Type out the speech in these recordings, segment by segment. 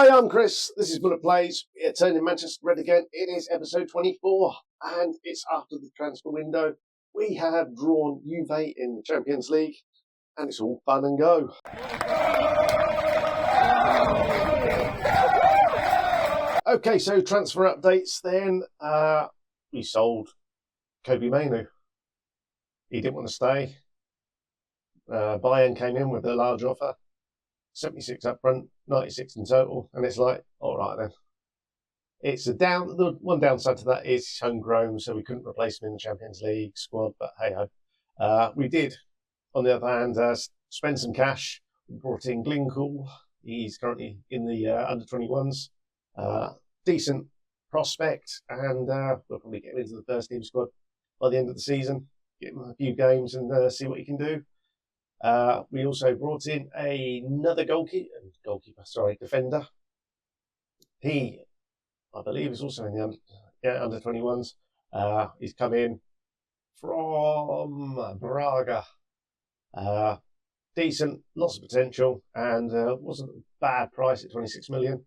Hi, I'm Chris. This is Bullet Plays. It's turning Manchester Red again. It is episode 24, and it's after the transfer window. We have drawn Juve in the Champions League, and it's all fun and go. Okay, so transfer updates then. We sold Kobe Mainu. He didn't want to stay. Bayern came in with a large offer. 76 up front, 96 in total, and it's like, all right then. It's the one downside to that is homegrown, so we couldn't replace him in the Champions League squad, but hey ho. We did, on the other hand, spend some cash. We brought in Glencool. He's currently in the under 21s. Decent prospect, and we'll probably get him into the first team squad by the end of the season, get him a few games and see what he can do. We also brought in another defender. He, I believe, is also in the under 21s. He's come in from Braga. Decent, lots of potential, and wasn't a bad price at 26 million.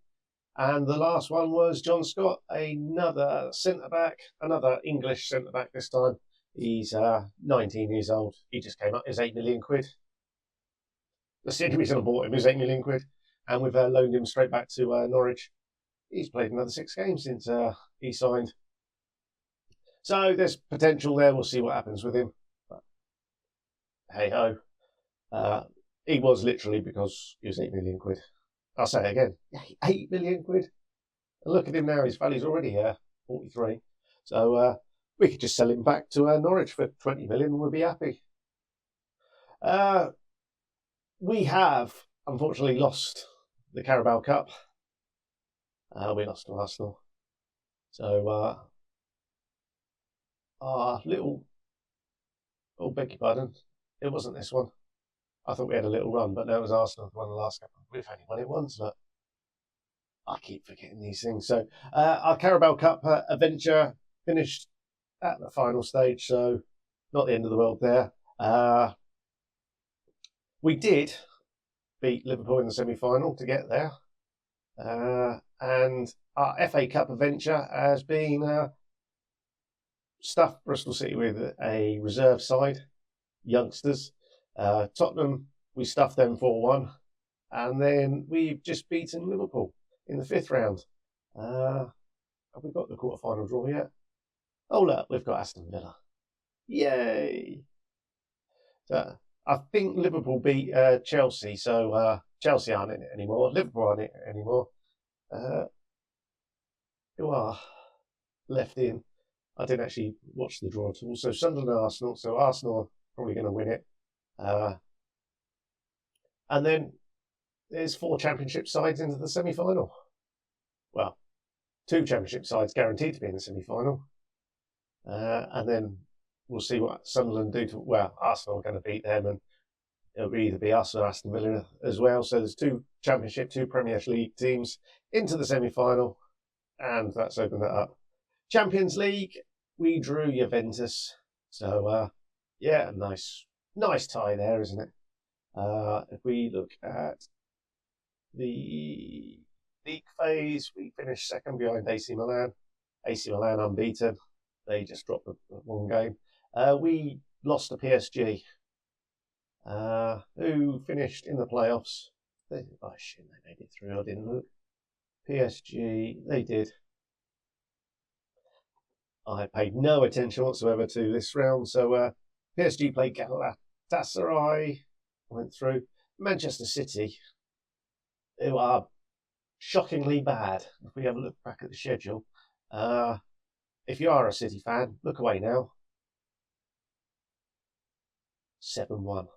And the last one was John Scott, another centre-back, another English centre-back this time. He's 19 years old. He just came up as 8 million quid. That's the only reason I bought him is 8 million quid, and we've loaned him straight back to Norwich. He's played another 6 games since he signed. So there's potential there. We'll see what happens with him. But hey ho. He was literally because he was 8 million quid. I'll say it again. 8 million quid. And look at him now. His value's already 43. So we could just sell him back to Norwich for 20 million and we'll be happy. We have, unfortunately, lost the Carabao Cup. We lost to Arsenal. So, beg your pardon, it wasn't this one. I thought we had a little run, but no, it was Arsenal who won the last couple. We've only won it once, look. I keep forgetting these things. So, our Carabao Cup adventure finished at the final stage, so not the end of the world there. We did beat Liverpool in the semi-final to get there. And our FA Cup adventure has been stuffed Bristol City with a reserve side, youngsters. Tottenham, we stuffed them 4-1. And then we've just beaten Liverpool in the 5th round. Have we got the quarter-final draw yet? Oh, look, we've got Aston Villa. Yay! So, I think Liverpool beat Chelsea, so Chelsea aren't in it anymore. Liverpool aren't in it anymore. Who are left in? I didn't actually watch the draw at all. So Sunderland and Arsenal. So Arsenal are probably going to win it. And then there's 4 championship sides into the semi-final. Well, 2 championship sides guaranteed to be in the semi-final. And then we'll see what Sunderland do Arsenal are going to beat them, and it'll either be us or Aston Villa as well. So there's 2 Championship, 2 Premier League teams into the semi-final, and that's opened that up. Champions League, we drew Juventus. So, yeah, nice tie there, isn't it? If we look at the league phase, we finished second behind AC Milan. AC Milan unbeaten. They just dropped one game. We lost to PSG, who finished in the playoffs. They made it through. I didn't look. PSG, they did. I paid no attention whatsoever to this round. So PSG played Galatasaray, went through. Manchester City, who are shockingly bad. If we have a look back at the schedule. If you are a City fan, look away now. 7-1.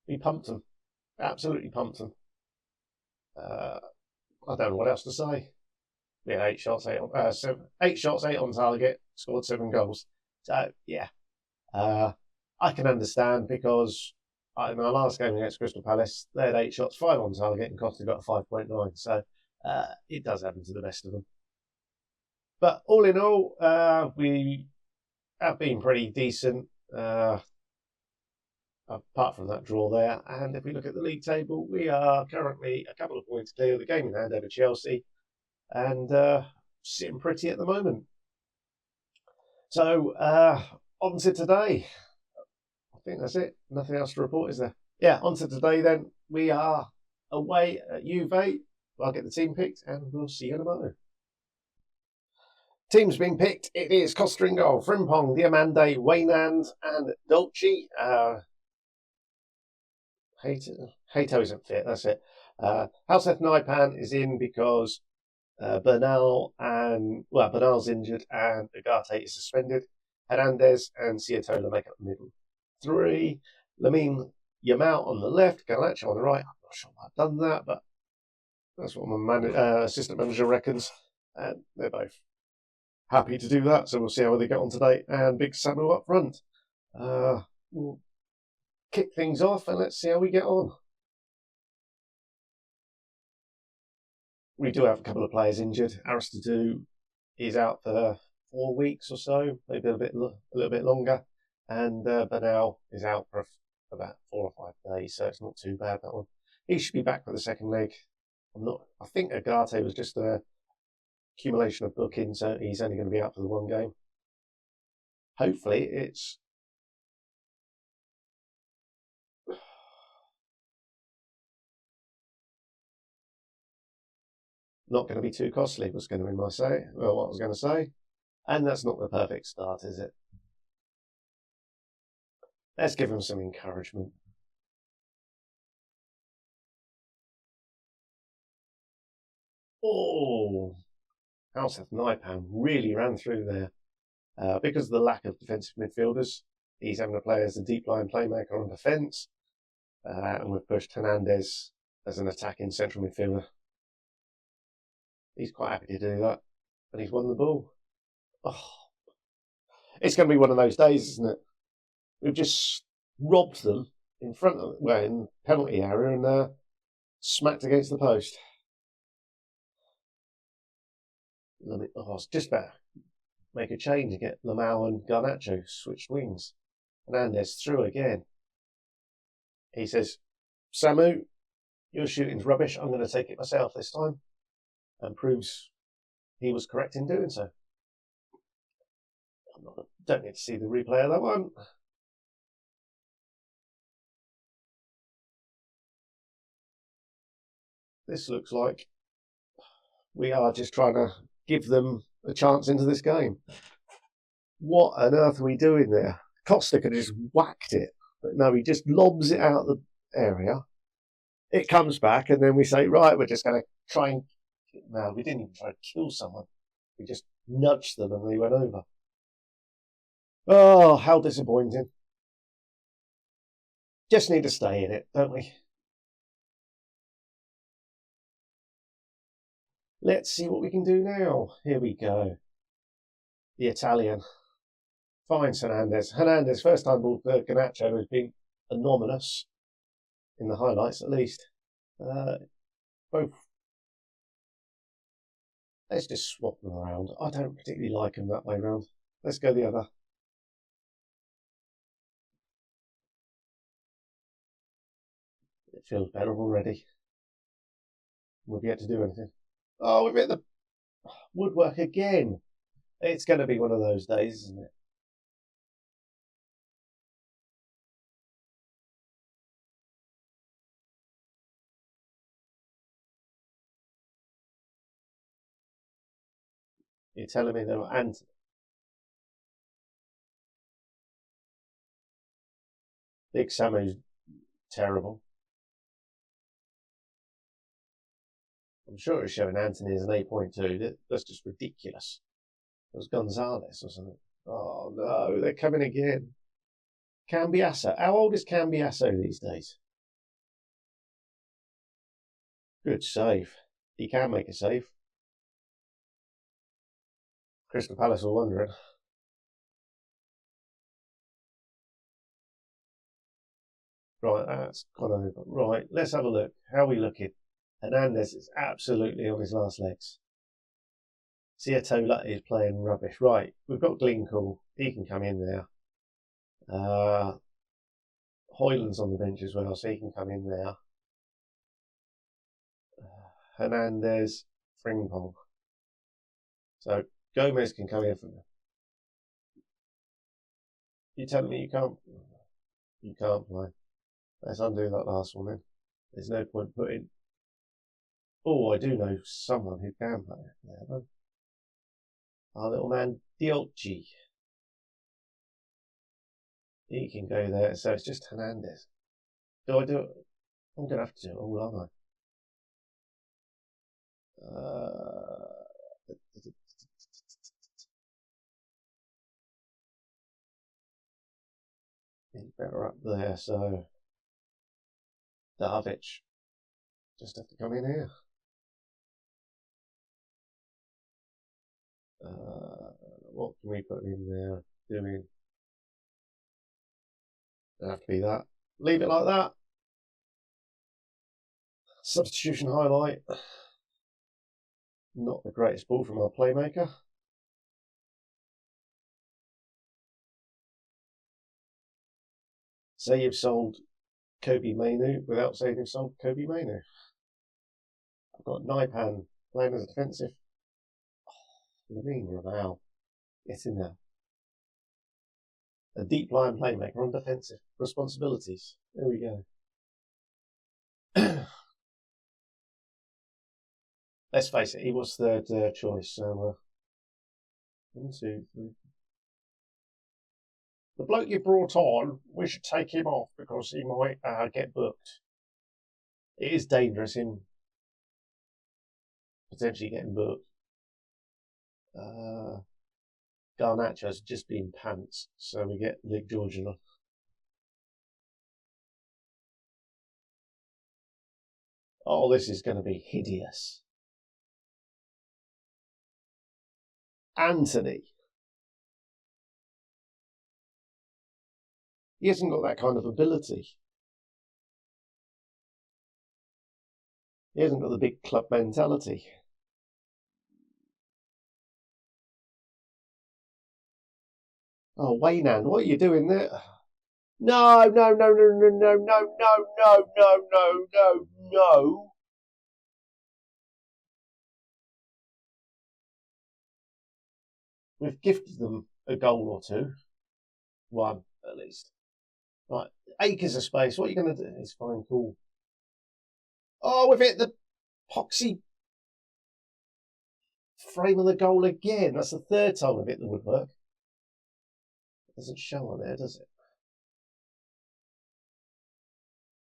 We pumped them. Absolutely pumped them. I don't know what else to say. We had 8 shots, 8 on target, scored 7 goals. So, yeah. I can understand because in our last game against Crystal Palace, they had 8 shots, 5 on target, and Costa got a 5.9. So, it does happen to the best of them. But all in all, we have been pretty decent. I apart from that draw there. And if we look at the league table, we are currently a couple of points clear, the game in hand over Chelsea, and sitting pretty at the moment. So on to today. I think that's it. Nothing else to report, is there? Yeah, on to today then. We are away at Juve. I'll get the team picked and we'll see you in a moment. Teams being picked. It is Costa in goal, Frimpong, Diamande, Waynand and Dolce. Hato isn't fit, that's it. Halseth Naipan is in because Bernal's injured and Ugarte is suspended. Hernandez and Ciatola make up the middle three. Lamine Yamal on the left, Garnacho on the right. I'm not sure why I've done that, but that's what my assistant manager reckons. And they're both happy to do that, so we'll see how they get on today. And Big Samu up front. We'll kick things off and let's see how we get on. We do have a couple of players injured. Aristotle is out for 4 weeks or so, maybe a little bit longer. And Bernal is out for about 4 or 5 days, so it's not too bad, that one. He should be back for the second leg. I think Ugarte was just a accumulation of bookings, so he's only going to be out for the one game. Hopefully it's not going to be too costly, was going to be what I was going to say. And that's not the perfect start, is it? Let's give him some encouragement. Oh, Halseth Naipan really ran through there. Because of the lack of defensive midfielders, he's having to play as a deep line playmaker on defence. And we've pushed Hernandez as an attacking central midfielder. He's quite happy to do that. And he's won the ball. Oh, it's going to be one of those days, isn't it? We've just robbed them in the penalty area and smacked against the post. It's just about make a change and get Lamau and Garnacho switched wings. Hernandez through again. He says, Samu, your shooting's rubbish. I'm going to take it myself this time. And proves he was correct in doing so. Don't need to see the replay of that one. This looks like we are just trying to give them a chance into this game. What on earth are we doing there? Costa could have just whacked it. But no, he just lobs it out of the area. It comes back and then we say, right, we're just going to try and... No, we didn't even try to kill someone. We just nudged them and they went over. Oh, how disappointing. Just need to stay in it, don't we? Let's see what we can do now. Here we go. The Italian finds Hernandez. Hernandez, first time ball for Garnacho, has been anomalous in the highlights at least. Both. Let's just swap them around. I don't particularly like them that way round. Let's go the other. It feels better already. We've yet to do anything. Oh, we've hit the woodwork again. It's going to be one of those days, isn't it? You're telling me they're not Anthony? Big Samu's terrible. I'm sure it's showing Anthony as an 8.2. That's just ridiculous. It was Gonzalez or something. Oh no, they're coming again. Cambiasso. How old is Cambiasso these days? Good save. He can make a save. Crystal Palace are wondering. Right, that's gone over. Right, let's have a look. How are we looking? Hernandez is absolutely on his last legs. Ciatola is playing rubbish. Right, we've got Glencoe. He can come in there. Hoyland's on the bench as well, so he can come in there. Hernandez, Frimpong. So Gomez can come in for them. You telling me you can't play? Let's undo that last one then. There's no point putting. Oh, I do know someone who can play it there, though. Our little man Diolci. He can go there, so it's just Hernandez. Do I do it? I'm going to have to do it all, aren't I? He's better up there, so Darvic just have to come in here. What can we put in there? Doing. It'll have to be that. Leave it like that. Substitution highlight. Not the greatest ball from our playmaker. Say you've sold Kobe Mainu without saying you've sold Kobe Mainu. I've got Naipan playing as a defensive. Oh, Lamine Raval. Get in there. A deep line playmaker on defensive responsibilities. There we go. Let's face it, he was third choice. So 1, 2, 3. The bloke you brought on, we should take him off because he might get booked. It is dangerous him potentially getting booked. Garnacho's just been pants, so we get Nick Georgian off. Oh, this is going to be hideous. Anthony. He hasn't got that kind of ability. He hasn't got the big club mentality. Oh, Waynan, what are you doing there? No, no, no, no, no, no, no, no, no, no, no, no, no. We've gifted them a goal or two. One, at least. Right, acres of space. What are you going to do? It's fine, cool. Oh, we've hit the poxy frame of the goal again. That's the third time we've hit the woodwork. It doesn't show on there, does it?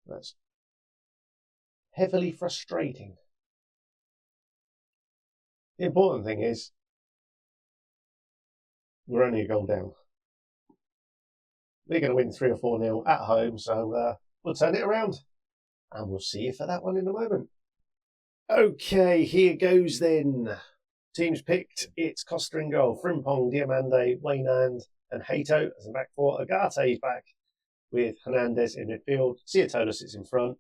That's heavily frustrating. The important thing is we're only a goal down. We're going to win 3 or 4-0 at home, so we'll turn it around. And we'll see you for that one in a moment. Okay, here goes then. Teams picked. It's Costa in goal, Frimpong, Diamande, Waynand, and Hato as a back four. Agate's back with Hernandez in midfield. Ciatola sits in front.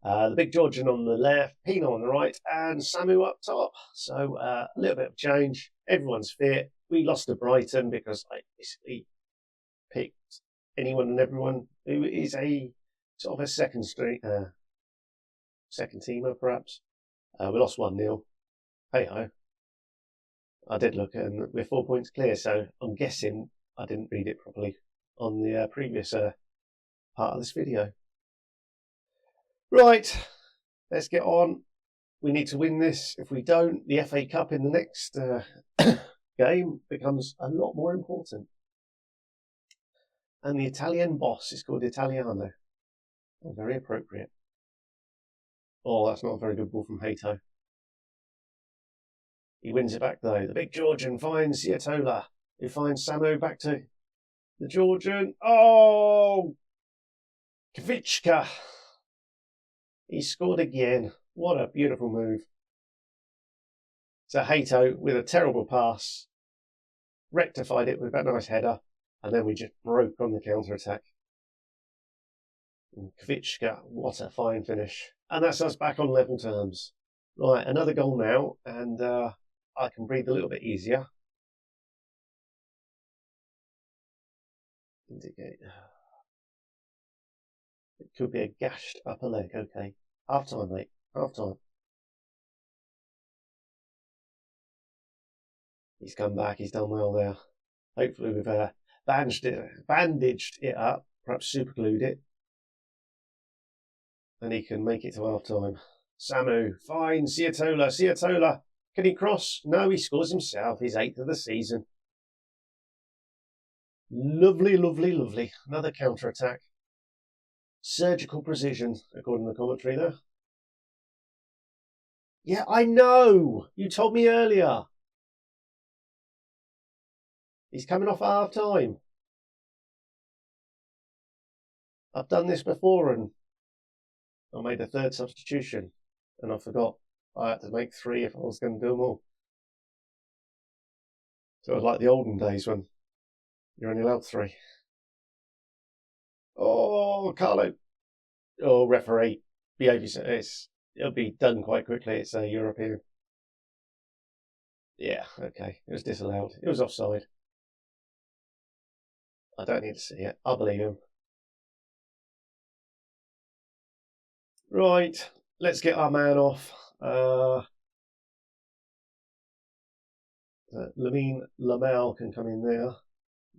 The big Georgian on the left, Pino on the right, and Samu up top. So a little bit of change. Everyone's fit. We lost to Brighton because I basically picked anyone and everyone who is a sort of a second teamer, perhaps. We lost 1-0. Hey ho. I did look and we're 4 points clear, so I'm guessing I didn't read it properly on the previous part of this video. Right, let's get on. We need to win this. If we don't, the FA Cup in the next game becomes a lot more important. And the Italian boss is called Italiano. Oh, very appropriate. Oh, that's not a very good ball from Hato. He wins it back though. The big Georgian finds Ciatola, who finds Samu back to the Georgian. Oh! Kvichka. He scored again. What a beautiful move. So Hato, with a terrible pass, rectified it with that nice header, and then we just broke on the counter-attack. Kvichka, what a fine finish. And that's us back on level terms. Right, another goal now, and I can breathe a little bit easier. Indicate. It could be a gashed upper leg. Okay. Half time, mate. Half time. He's come back. He's done well there. Hopefully we've bandaged it up, perhaps superglued it, and he can make it to half time. Samu, fine. Ciatola. Can he cross? No, he scores himself. His 8th of the season. Lovely. Another counter-attack. Surgical precision, according to the commentary there. Yeah, I know. You told me earlier. He's coming off at half time. I've done this before and I made a 3rd substitution and I forgot I had to make 3 if I was going to do them all. So it was like the olden days when you're only allowed 3. Oh, Carlo. Oh, referee. Behave yourself. It'll be done quite quickly. It's a European. Yeah, okay. It was disallowed. It was offside. I don't need to see it. I believe him. Right, let's get our man off. Lamine Lamal can come in there.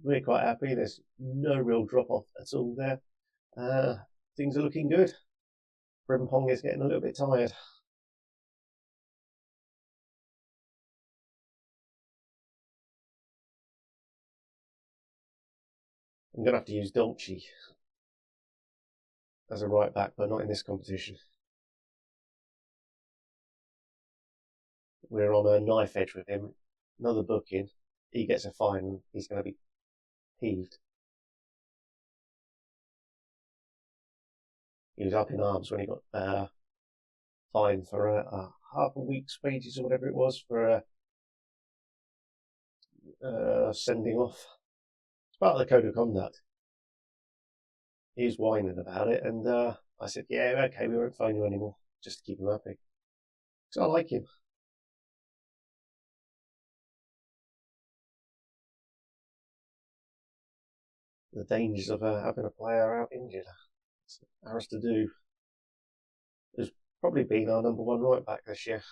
We're quite happy. There's no real drop off at all there. Things are looking good. Frimpong is getting a little bit tired. I'm going to have to use Dolce as a right back, but not in this competition. We're on a knife edge with him. Another booking. He gets a fine. He's going to be peeved. He was up in arms when he got fined for half a week's wages or whatever it was for sending off. It's part of the code of conduct. He was whining about it, and I said, yeah, okay, we won't phone you anymore, just to keep him happy. Because I like him. The dangers of having a player out injured. It's ours to do. Has probably been our number 1 right back this year.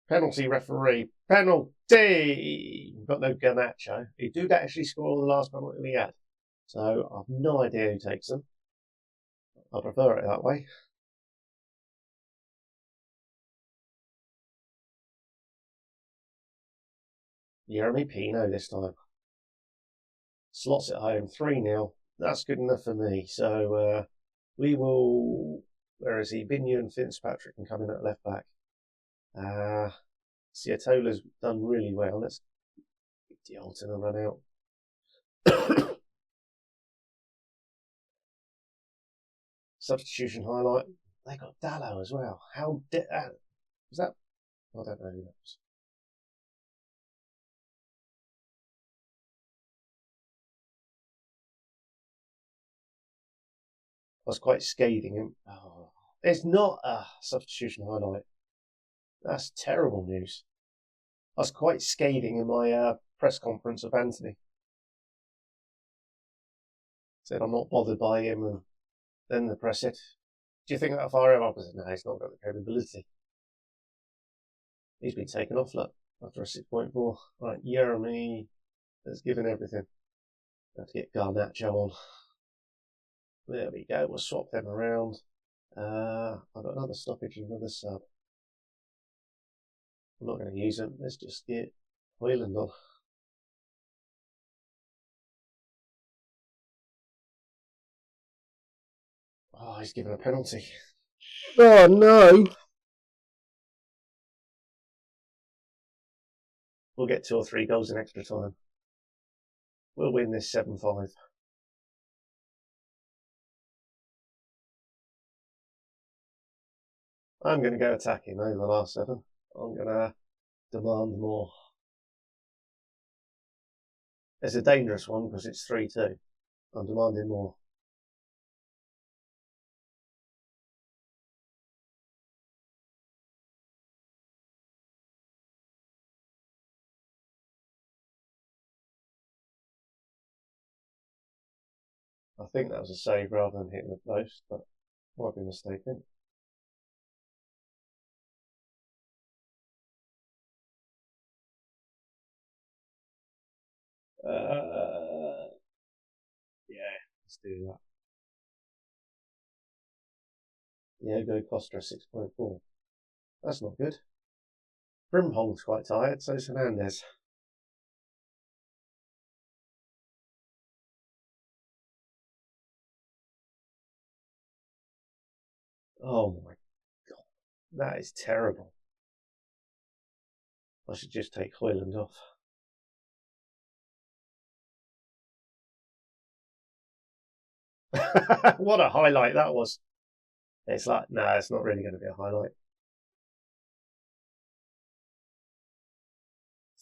Penalty, referee. Penalty! We've got no Garnacho. He did actually score the last penalty we had. So I've no idea who takes them. I prefer it that way. Jeremy Pino this time. Slots at home, 3-0. That's good enough for me. So we will. Where is he? Binu and Fitzpatrick can come in at left back. Ciatola's done really well. Let's give Dialton a run out. Substitution highlight. They got Dallo as well. How was that? I don't know who that was. I was quite scathing. Oh, it's not a substitution highlight. That's terrible news. I was quite scathing in my press conference of Anthony. Said I'm not bothered by him, and then the press said, "Do you think that far him up?" I said, "No, he's not got the capability. He's been taken off look, after a 6.4. Right, Jeremy has given everything. I have to get Garnacho on. There we go. We'll swap them around. I've got another stoppage and another sub. I'm not going to use them. Let's just get Hoyland on. Oh, he's given a penalty. Oh, no. We'll get 2 or 3 goals in extra time. We'll win this 7-5. I'm going to go attacking over the last 7. I'm going to demand more. It's a dangerous one because it's 3-2. I'm demanding more. I think that was a save rather than hitting the post, but I might be mistaken. Yeah, let's do that. Yeah, go Costa 6.4. That's not good. Frimpong's quite tired, so is Hernandez. Oh my god, that is terrible. I should just take Hoyland off. What a highlight that was. It's like, no, it's not really going to be a highlight.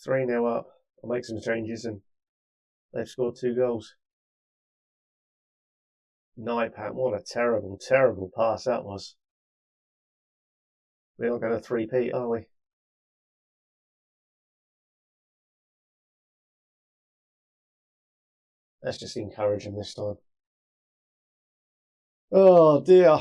3-0 up. I'll make some changes and they've scored 2 goals. Naipan, what a terrible, terrible pass that was. We're not going to 3-peat, are we? Let's just encourage him this time. Oh dear.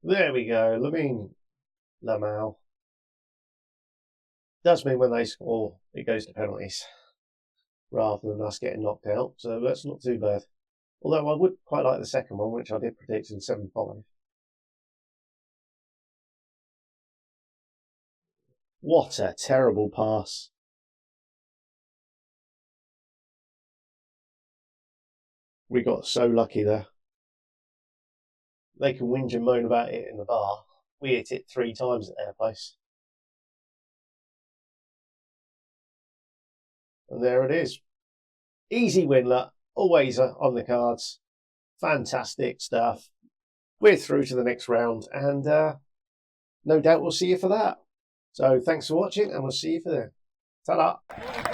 There we go. Lamau. Does mean when they score, it goes to penalties rather than us getting knocked out. So that's not too bad. Although I would quite like the second one, which I did predict in 7-5. What a terrible pass. We got so lucky there. They can whinge and moan about it in the bar. We hit it 3 times at their place. And there it is. Easy winlet, always on the cards. Fantastic stuff. We're through to the next round, and no doubt we'll see you for that. So thanks for watching, and we'll see you for there. Ta-da!